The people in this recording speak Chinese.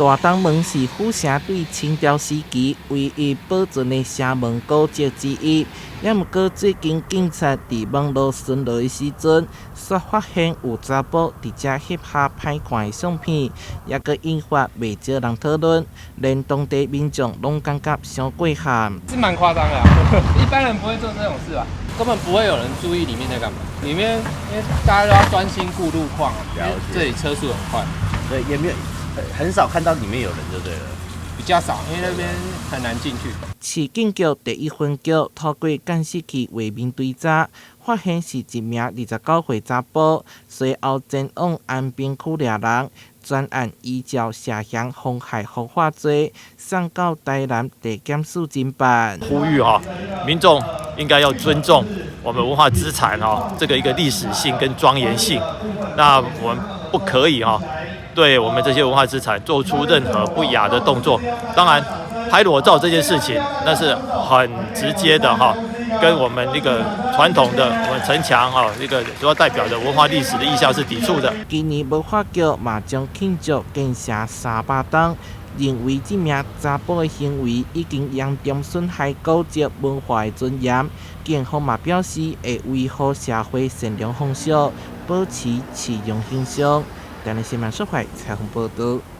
大东门是府城对清朝时期唯一保存的城门古迹之一。也毋过最近警察伫网络巡逻的时阵，却发现有查甫伫遮翕下歹看的相片，也佫引发袂少人讨论，连当地民众拢感觉伤过寒。是蛮夸张的一般人不会做这种事吧？根本不会有人注意里面在干嘛。里面因为大家都要专心顾路况，这里车速很快，对，也没有很少看到里面有人就对了。比较少，因为那边很难进去。市警局第一分局透过监视器画面追查，发现是一名29岁查甫，随后前往安平区抓人。专案依照涉嫌妨害风化罪，送到台南地检署侦办。呼吁民众应该要尊重我们文化资产这个一个历史性跟庄严性。那我们不可以对我们这些文化资产做出任何不雅的动作。当然，拍裸照这件事情，那是很直接的跟我们那个传统的我们城墙这个主要代表的文化历史的意象是抵触的。今年文化局嘛将庆祝建设300栋，认为这名查甫的行为已经严重损害古迹文化的尊严。警方嘛表示会维护社会善良风俗，保持市容形象。台南新闻社会采访报道。